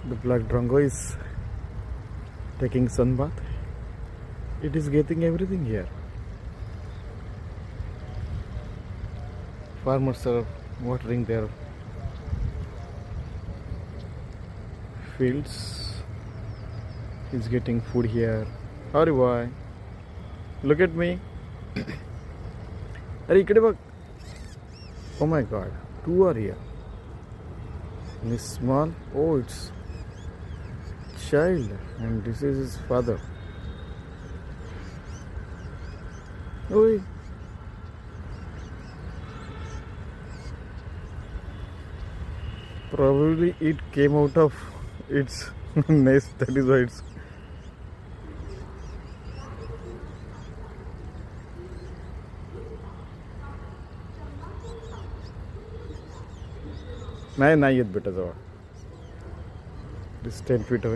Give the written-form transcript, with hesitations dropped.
The black Drongo is taking sunbath. It is getting everything here. Farmers are watering their fields. He's getting food here. Howdy boy. Look at me. Are you kidding? Oh my god. Two are here. And he's small. Oh, it's child. And this is his father. Oi. Probably it came out of its nest. That is why it's. नाही येत बेटा जवळ. It is 10 feet away.